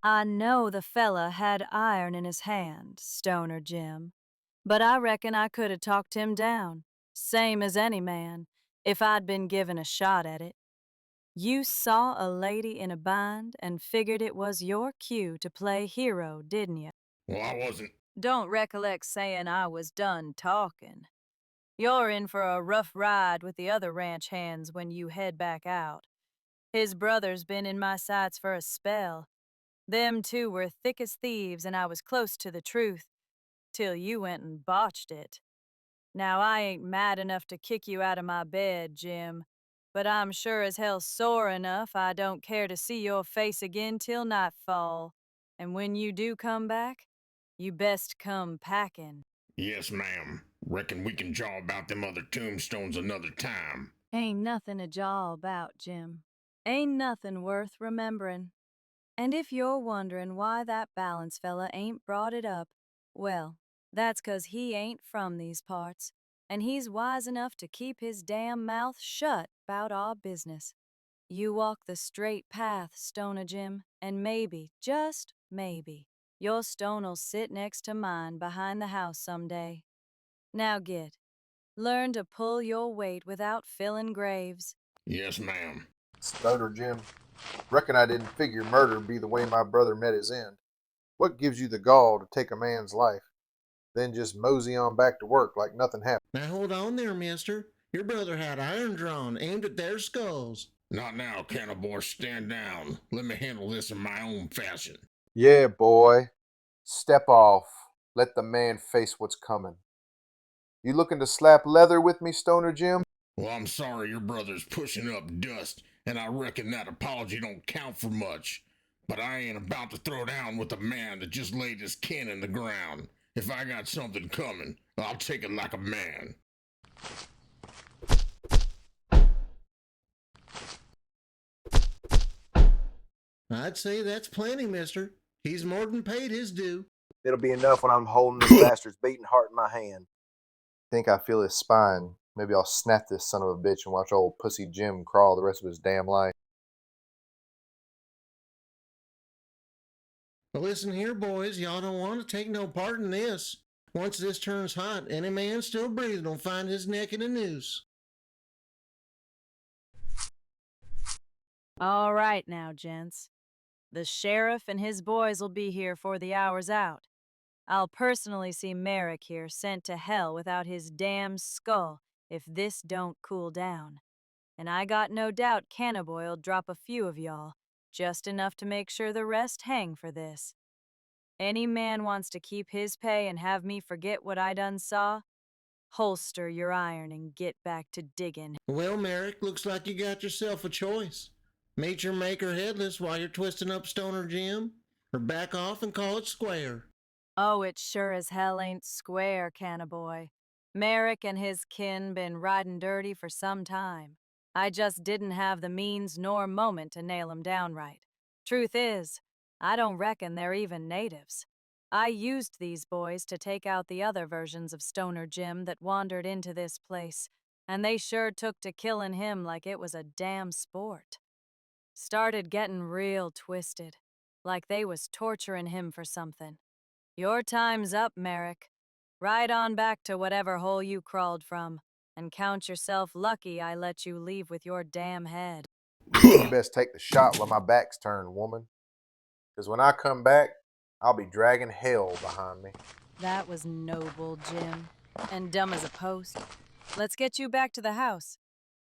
I know the fella had iron in his hand, Stoner Jim, but I reckon I could have talked him down, same as any man, if I'd been given a shot at it. You saw a lady in a bind and figured it was your cue to play hero, didn't you? Well, I wasn't. Don't recollect saying I was done talking. You're in for a rough ride with the other ranch hands when you head back out. His brother's been in my sights for a spell. Them two were thick as thieves, and I was close to the truth, till you went and botched it. Now, I ain't mad enough to kick you out of my bed, Jim, but I'm sure as hell sore enough I don't care to see your face again till nightfall. And when you do come back, you best come packing. Yes, ma'am. Reckon we can jaw about them other tombstones another time. Ain't nothing to jaw about, Jim. Ain't nothing worth remembering. And if you're wondering why that Balance fella ain't brought it up, well, that's 'cause he ain't from these parts, and he's wise enough to keep his damn mouth shut 'bout our business. You walk the straight path, Stoner Jim, and maybe, just maybe, your stone'll sit next to mine behind the house someday. Now get. Learn to pull your weight without filling graves. Yes, ma'am. Stoner Jim, reckon I didn't figure murder'd be the way my brother met his end. What gives you the gall to take a man's life, then just mosey on back to work like nothing happened? Now hold on there, mister. Your brother had iron drawn, aimed at their skulls. Not now, cannibal. Stand down. Let me handle this in my own fashion. Yeah, boy. Step off. Let the man face what's coming. You looking to slap leather with me, Stoner Jim? Well, I'm sorry your brother's pushing up dust, and I reckon that apology don't count for much. But I ain't about to throw down with a man that just laid his kin in the ground. If I got something coming, I'll take it like a man. I'd say that's plenty, mister. He's more than paid his due. It'll be enough when I'm holding this bastard's beating heart in my hand. Think I feel his spine. Maybe I'll snap this son of a bitch and watch old Pussy Jim crawl the rest of his damn life. But listen here, boys, y'all don't want to take no part in this. Once this turns hot, any man still breathing will find his neck in a noose. All right now, gents. The sheriff and his boys'll be here for the hour's out. I'll personally see Merrick here sent to hell without his damn skull if this don't cool down. And I got no doubt Cannaboy'll drop a few of y'all, just enough to make sure the rest hang for this. Any man wants to keep his pay and have me forget what I done saw? Holster your iron and get back to digging. Well, Merrick, looks like you got yourself a choice. Meet your maker headless while you're twisting up Stoner Jim, or back off and call it square. Oh, it sure as hell ain't square, Cannaboy. Merrick and his kin been riding dirty for some time. I just didn't have the means nor moment to nail 'em down right. Truth is, I don't reckon they're even natives. I used these boys to take out the other versions of Stoner Jim that wandered into this place, and they sure took to killing him like it was a damn sport. Started getting real twisted, like they was torturing him for something. Your time's up, Merrick. Ride on back to whatever hole you crawled from, and count yourself lucky I let you leave with your damn head. You best take the shot while my back's turned, woman. 'Cause when I come back, I'll be dragging hell behind me. That was noble, Jim. And dumb as a post. Let's get you back to the house.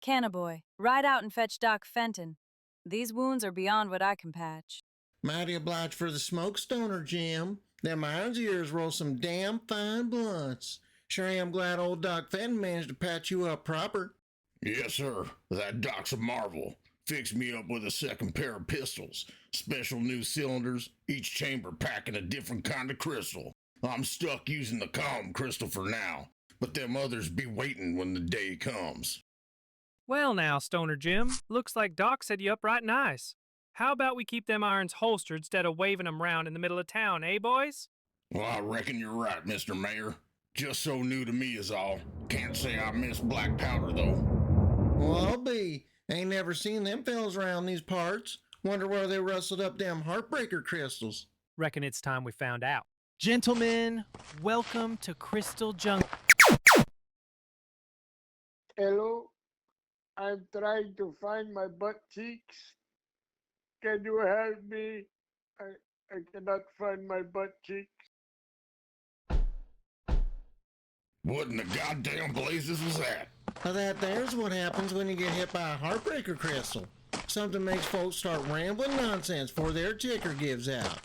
Cannaboy, ride out and fetch Doc Fenton. These wounds are beyond what I can patch. Mighty obliged for the smoke, Stoner Jim. Them irons of yours roll some damn fine blunts. Sure am glad old Doc Fenton managed to patch you up proper. Yes, sir. That doc's a marvel. Fixed me up with a second pair of pistols. Special new cylinders, each chamber packing a different kind of crystal. I'm stuck using the calm crystal for now, but them others be waiting when the day comes. Well now, Stoner Jim, looks like Doc set you up right nice. How about we keep them irons holstered instead of waving 'em round in the middle of town, eh, boys? Well, I reckon you're right, Mr. Mayor. Just so new to me is all. Can't say I miss black powder, though. Well, I'll be. Ain't never seen them fellas around these parts. Wonder where they rustled up them heartbreaker crystals. Reckon it's time we found out. Gentlemen, welcome to Crystal Junction. Hello, I'm trying to find my butt cheeks. Can you help me? I cannot find my butt cheeks. What in the goddamn blazes was that? That there's what happens when you get hit by a heartbreaker crystal. Something makes folks start rambling nonsense before their ticker gives out.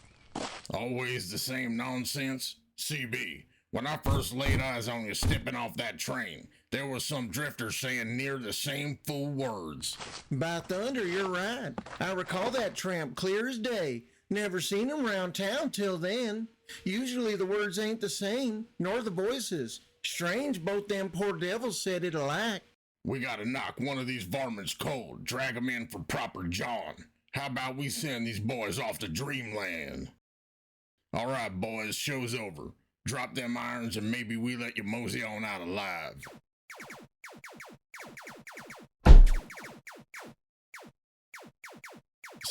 Always the same nonsense? CB, when I first laid eyes on you stepping off that train, there was some drifter saying near the same full words. By thunder, you're right. I recall that tramp clear as day. Never seen him round town till then. Usually the words ain't the same, nor the voices. Strange both them poor devils said it alike. We gotta knock one of these varmints cold, drag 'em in for proper jawing. How about we send these boys off to dreamland? All right, boys, show's over. Drop them irons and maybe we let you mosey on out alive.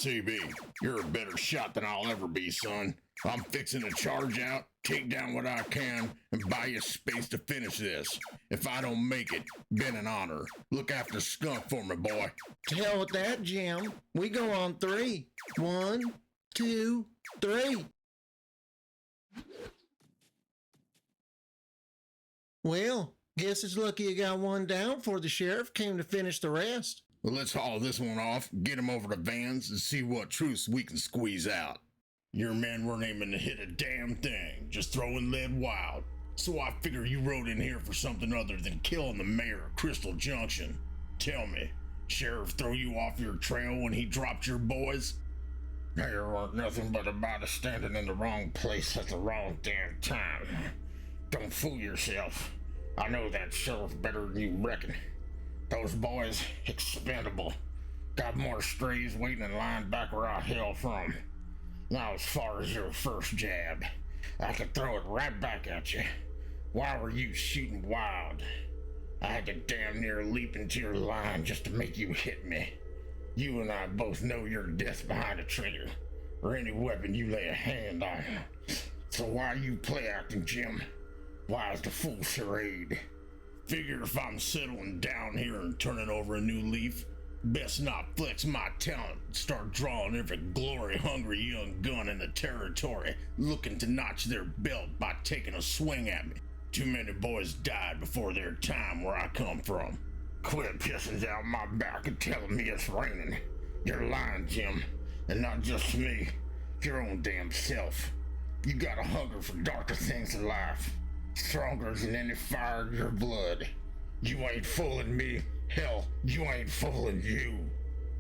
CB, you're a better shot than I'll ever be, son. I'm fixing to charge out, take down what I can, and buy you space to finish this. If I don't make it, been an honor. Look after Skunk for me, boy. To hell with that, Jim. We go on 3. 1, 2, 3. Well, guess it's lucky you got one down before the sheriff came to finish the rest. Well, let's haul this one off, get him over to Vans, and see what truths we can squeeze out. Your men weren't aiming to hit a damn thing, just throwing lead wild. So I figure you rode in here for something other than killing the mayor of Crystal Junction. Tell me, Sheriff throw you off your trail when he dropped your boys? There weren't nothing but about us standing in the wrong place at the wrong damn time. Don't fool yourself. I know that sheriff better than you reckon. Those boys, expendable. Got more strays waiting in line back where I hail from. Now, as far as your first jab, I could throw it right back at you. Why were you shooting wild? I had to damn near leap into your line just to make you hit me. You and I both know your death behind a trigger, or any weapon you lay a hand on. So why you play acting, Jim? Why is the fool charade? Figure if I'm settling down here and turning over a new leaf, best not flex my talent and start drawing every glory-hungry young gun in the territory looking to notch their belt by taking a swing at me. Too many boys died before their time where I come from. Quit pissing out my back and telling me it's raining. You're lying, Jim, and not just to me, your own damn self. You got a hunger for darker things in life, stronger than any fire in your blood. You ain't fooling me. Hell, you ain't fooling you.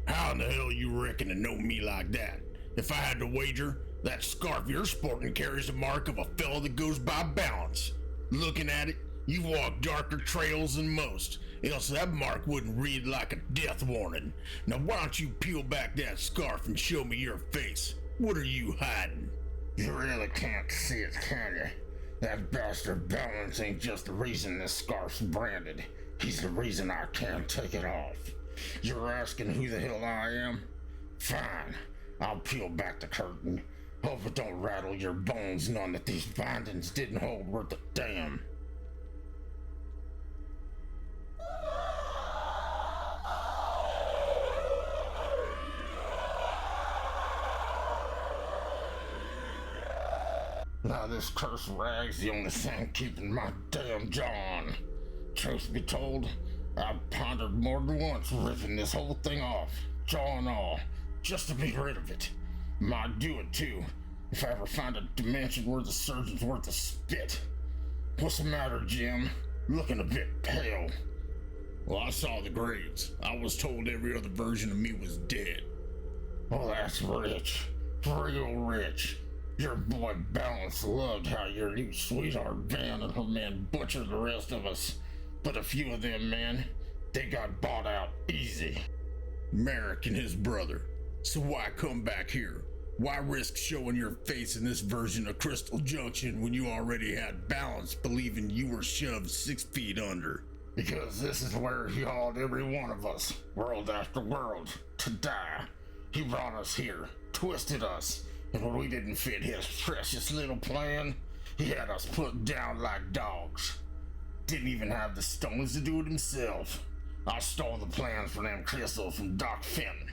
How in the hell you reckon to know me like that? If I had to wager, that scarf you're sporting carries the mark of a fella that goes by balance. Looking at it, you walk darker trails than most, else that mark wouldn't read like a death warning. Now why don't you peel back that scarf and show me your face? What are you hiding? You really can't see it, can you? That bastard balance ain't just the reason this scarf's branded. He's the reason I can't take it off. You're asking who the hell I am? Fine, I'll peel back the curtain. Hope it don't rattle your bones none that these bindings didn't hold worth a damn. Now this cursed rag's the only thing keeping my damn jaw on. Truth be told, I've pondered more than once ripping this whole thing off, jaw and all, just to be rid of it. Might do it too, if I ever find a dimension where the surgeon's worth a spit. What's the matter, Jim? Looking a bit pale. Well, I saw the grades. I was told every other version of me was dead. Well, that's rich. Real rich. Your boy Balance loved how your new sweetheart Van and her men butchered the rest of us. But a few of them men, they got bought out easy. Merrick and his brother. So why come back here? Why risk showing your face in this version of Crystal Junction when you already had Balance believing you were shoved 6 feet under? Because this is where he hauled every one of us, world after world, to die. He brought us here, twisted us, and when we didn't fit his precious little plan, he had us put down like dogs. Didn't even have the stones to do it himself. I stole the plans for them crystals from Doc Fenton.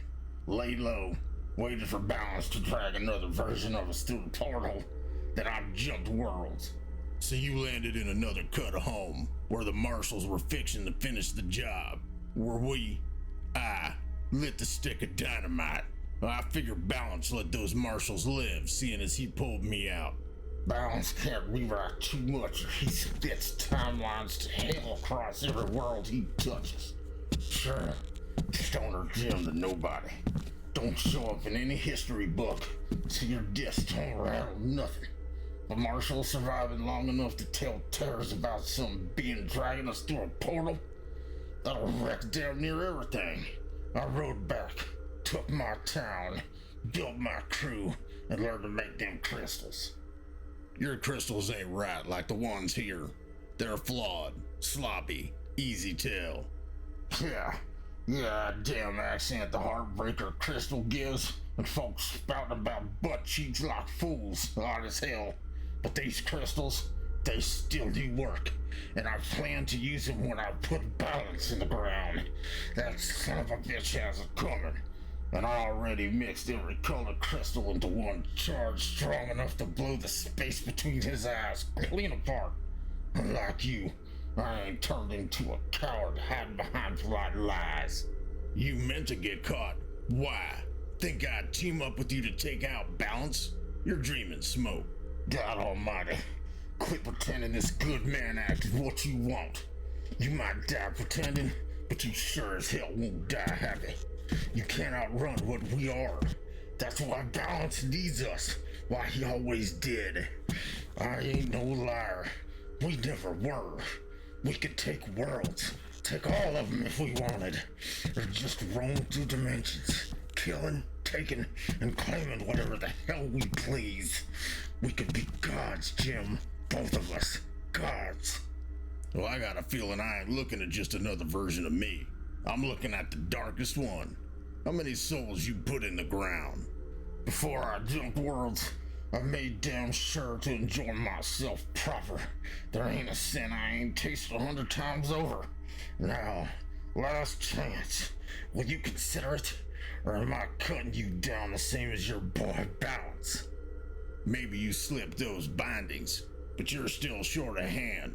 Laid low, waited for Balance to drag another version of us through the portal. Then I jumped worlds. So you landed in another cut of home, where the marshals were fixing to finish the job. Where I lit the stick of dynamite. I figured Balance let those marshals live, seeing as he pulled me out. Balance can't rewrite too much, or he spits timelines to hell across every world he touches. Sure, Stoner Jim to nobody. Don't show up in any history book, so your disc don't rattle nothing. The marshals surviving long enough to tell terrors about some being dragging us through a portal? That'll wreck damn near everything. I rode back, took my town, built my crew, and learned to make them crystals. Your crystals ain't right like the ones here. They're flawed, sloppy, easy tell. Yeah, damn accent the Heartbreaker crystal gives, and folks spouting about butt cheeks like fools, hard as hell. But these crystals, they still do work, and I plan to use them when I put Balance in the ground. That son of a bitch has it coming. And I already mixed every colored crystal into one charge strong enough to blow the space between his eyes clean apart. Unlike you, I ain't turned into a coward hiding behind polite lies. You meant to get caught. Why? Think I'd team up with you to take out Balance? You're dreaming smoke. God almighty, quit pretending this good man act is what you want. You might die pretending, but you sure as hell won't die happy. You can't outrun what we are. That's why Balance needs us. Why he always did. I ain't no liar. We never were. We could take worlds. Take all of them if we wanted. Or just roam through dimensions. Killing, taking, and claiming whatever the hell we please. We could be gods, Jim. Both of us. Gods. Well, I got a feeling I ain't looking at just another version of me. I'm looking at the darkest one. How many souls you put in the ground? Before I jumped worlds, I made damn sure to enjoy myself proper. There ain't a sin I ain't tasted 100 times over. Now, last chance. Will you consider it? Or am I cutting you down the same as your boy Balance? Maybe you slipped those bindings, but you're still short of hand.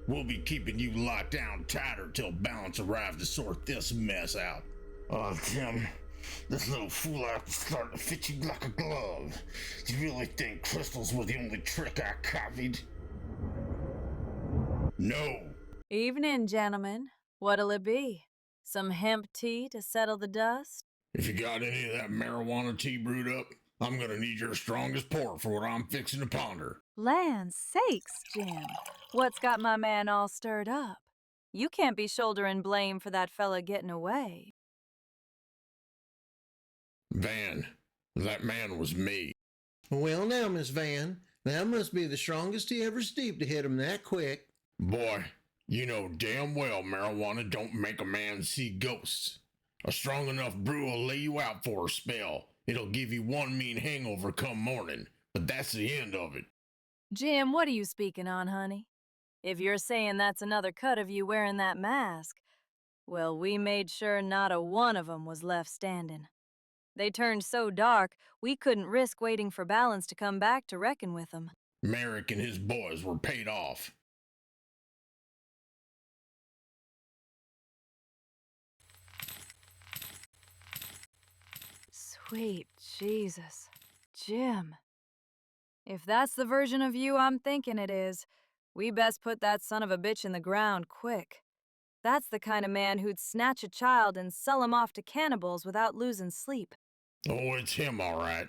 We'll be keeping you locked down tighter till Balance arrives to sort this mess out. Oh, Tim, this little fool act is starting to fit you like a glove. You really think crystals were the only trick I copied? No. Evening, gentlemen. What'll it be? Some hemp tea to settle the dust? If you got any of that marijuana tea brewed up, I'm gonna need your strongest port for what I'm fixing to ponder. Land's sakes, Jim. What's got my man all stirred up? You can't be shouldering blame for that fella getting away. Van, that man was me. Well, now, Miss Van, that must be the strongest he ever steeped to hit him that quick. Boy, you know damn well marijuana don't make a man see ghosts. A strong enough brew will lay you out for a spell. It'll give you one mean hangover come morning, but that's the end of it. Jim, what are you speaking on, honey? If you're saying that's another cut of you wearing that mask, well, we made sure not a one of 'em was left standing. They turned so dark, we couldn't risk waiting for Balance to come back to reckon with them. Merrick and his boys were paid off. Sweet Jesus. Jim. If that's the version of you I'm thinking it is, we best put that son of a bitch in the ground quick. That's the kind of man who'd snatch a child and sell him off to cannibals without losing sleep. Oh, it's him, all right.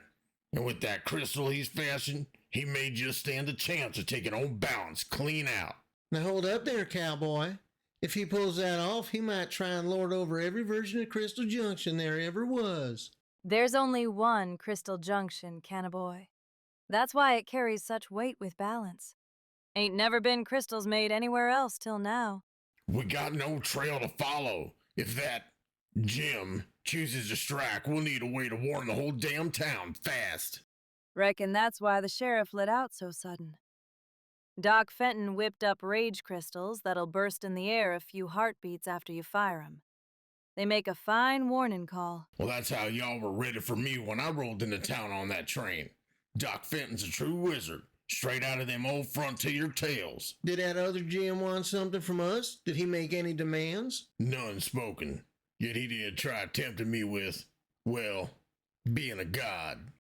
And with that crystal he's fashioned, he may just stand a chance of taking old Balance clean out. Now hold up there, cowboy. If he pulls that off, he might try and lord over every version of Crystal Junction there ever was. There's only one Crystal Junction, cannaboy. That's why it carries such weight with Balance. Ain't never been crystals made anywhere else till now. We got no trail to follow. If that Jim chooses to strike, we'll need a way to warn the whole damn town fast. Reckon that's why the sheriff let out so sudden. Doc Fenton whipped up rage crystals that'll burst in the air a few heartbeats after you fire 'em. They make a fine warning call. Well, that's how y'all were ready for me when I rolled into town on that train. Doc Fenton's a true wizard, straight out of them old frontier tales. Did that other Jim want something from us? Did he make any demands? None spoken, yet he did try tempting me with, well, being a god.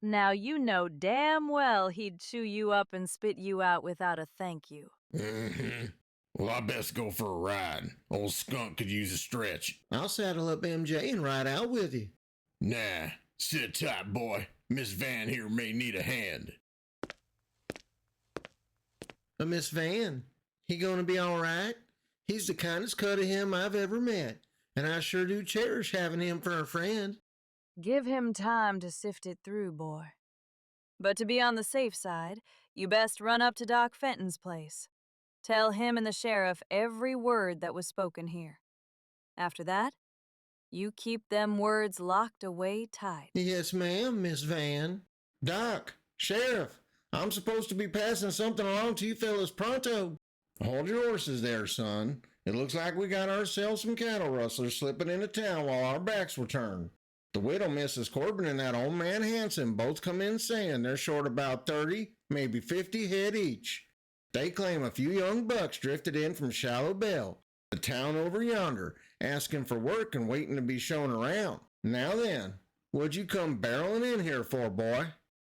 Now you know damn well he'd chew you up and spit you out without a thank you. Mm-hmm. Well, I best go for a ride. Old skunk could use a stretch. I'll saddle up MJ and ride out with you. Nah, sit tight, boy. Miss Van here may need a hand. Miss Van, he gonna be all right? He's the kindest cut of him I've ever met, and I sure do cherish having him for a friend. Give him time to sift it through, boy. But to be on the safe side, you best run up to Doc Fenton's place. Tell him and the sheriff every word that was spoken here. After that, you keep them words locked away tight. Yes, ma'am, Miss Van. Doc, Sheriff, I'm supposed to be passing something along to you fellas pronto. Hold your horses there, son. It looks like we got ourselves some cattle rustlers slipping into town while our backs were turned. The widow, Mrs. Corbin, and that old man Hanson both come in saying they're short about 30, maybe 50 head each. They claim a few young bucks drifted in from Shallow Bell, the town over yonder, asking for work and waiting to be shown around. Now then, what'd you come barreling in here for, boy?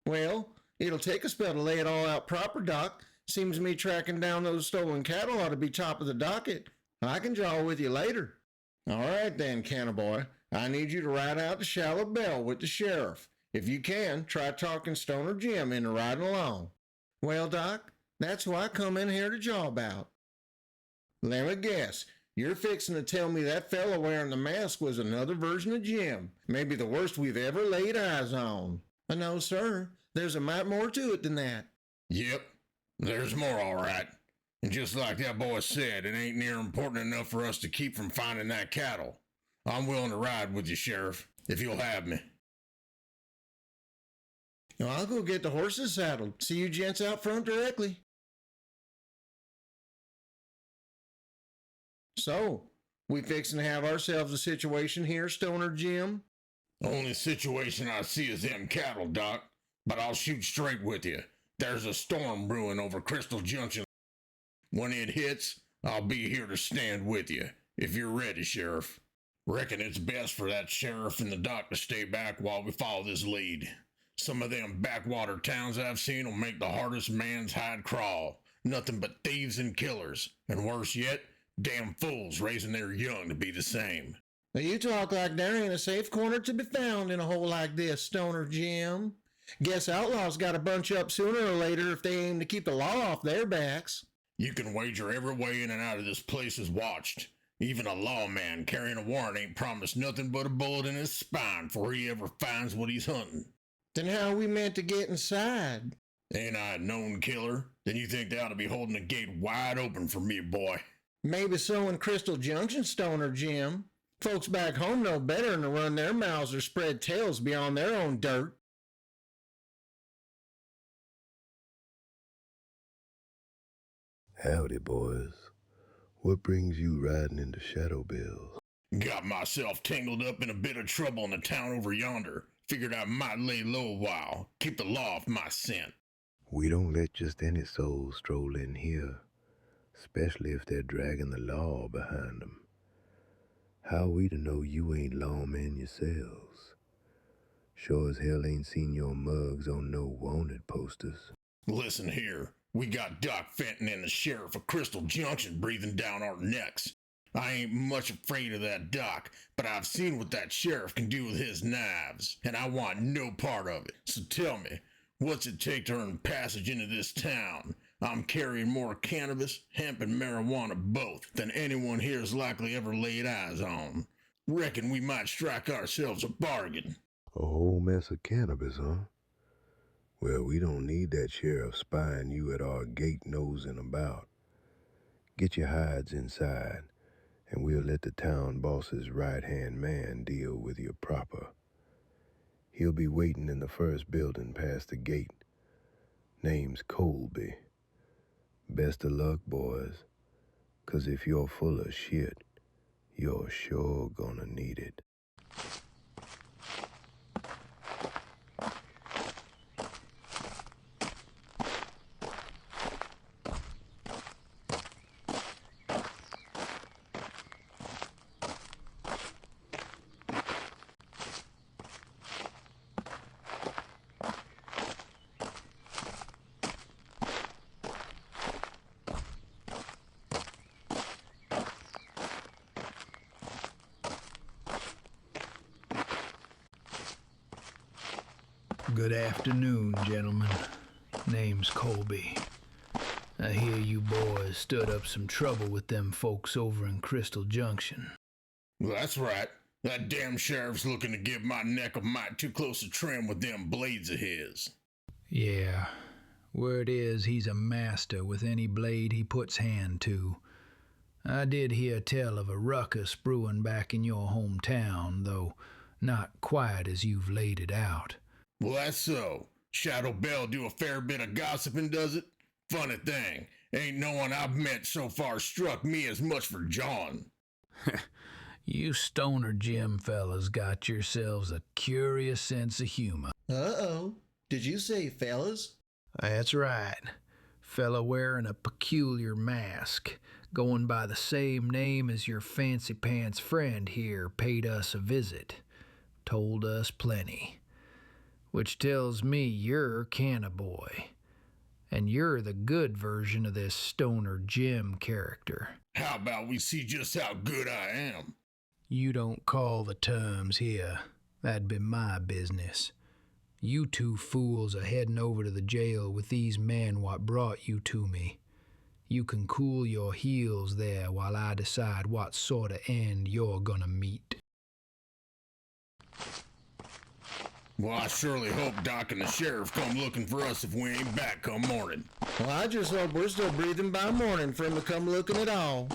Well, it'll take a spell to lay it all out proper, Doc. Seems to me tracking down those stolen cattle ought to be top of the docket. I can jaw with you later. All right then, Cannaboy. I need you to ride out to Shallow Bell with the sheriff. If you can, try talking Stoner Jim into riding along. Well, Doc, that's why I come in here to jaw about. Let me guess. You're fixing to tell me that fellow wearing the mask was another version of Jim. Maybe the worst we've ever laid eyes on. No, sir. There's a mite more to it than that. Yep, there's more, all right. And just like that boy said, it ain't near important enough for us to keep from finding that cattle. I'm willing to ride with you, Sheriff, if you'll have me. Well, I'll go get the horses saddled. See you gents out front directly. So, we fixing to have ourselves a situation here, Stoner Jim? Only situation I see is them cattle, Doc. But I'll shoot straight with you. There's a storm brewing over Crystal Junction. When it hits, I'll be here to stand with you, if you're ready, Sheriff. Reckon it's best for that sheriff and the doc to stay back while we follow this lead. Some of them backwater towns I've seen will make the hardest man's hide crawl. Nothing but thieves and killers. And worse yet, damn fools raising their young to be the same. Now you talk like there ain't a safe corner to be found in a hole like this, Stoner Jim. Guess outlaws gotta bunch up sooner or later if they aim to keep the law off their backs. You can wager every way in and out of this place is watched. Even a lawman carrying a warrant ain't promised nothing but a bullet in his spine before he ever finds what he's hunting. Then how are we meant to get inside? Ain't I a known killer? Then you think they ought to be holding the gate wide open for me, boy. Maybe so in Crystal Junction, Stoner Jim. Folks back home know better than to run their mouths or spread tales beyond their own dirt. Howdy, boys. What brings you riding into Shadow Bell? Got myself tangled up in a bit of trouble in the town over yonder. Figured I might lay low a while, keep the law off my scent. We don't let just any soul stroll in here, especially if they're dragging the law behind them. How are we to know you ain't lawmen yourselves? Sure as hell ain't seen your mugs on no wanted posters. Listen here, we got Doc Fenton and the sheriff of Crystal Junction breathing down our necks. I ain't much afraid of that doc, but I've seen what that sheriff can do with his knives, and I want no part of it. So tell me, what's it take to earn passage into this town? I'm carrying more cannabis, hemp, and marijuana both than anyone here's likely ever laid eyes on. Reckon we might strike ourselves a bargain. A whole mess of cannabis, huh? Well, we don't need that sheriff spying you at our gate nosing about. Get your hides inside, and we'll let the town boss's right-hand man deal with you proper. He'll be waiting in the first building past the gate. Name's Colby. Best of luck, boys, 'cause if you're full of shit, you're sure gonna need it. Good afternoon, gentlemen. Name's Colby. I hear you boys stirred up some trouble with them folks over in Crystal Junction. Well, that's right. That damn sheriff's looking to give my neck a mite too close to trim with them blades of his. Yeah, word is he's a master with any blade he puts hand to. I did hear tell of a ruckus brewing back in your hometown, though not quite as you've laid it out. Well, that's so. Shadow Belle do a fair bit of gossiping, does it? Funny thing, ain't no one I've met so far struck me as much for John. You Stoner Jim fellas got yourselves a curious sense of humor. Uh-oh. Did you say fellas? That's right. Fella wearing a peculiar mask, going by the same name as your fancy pants friend here, paid us a visit. Told us plenty. Which tells me you're Cannaboy. And you're the good version of this Stoner Jim character. How about we see just how good I am? You don't call the terms here. That'd be my business. You two fools are heading over to the jail with these men what brought you to me. You can cool your heels there while I decide what sort of end you're gonna meet. Well, I surely hope Doc and the sheriff come looking for us if we ain't back come morning. Well, I just hope we're still breathing by morning for him to come looking at all.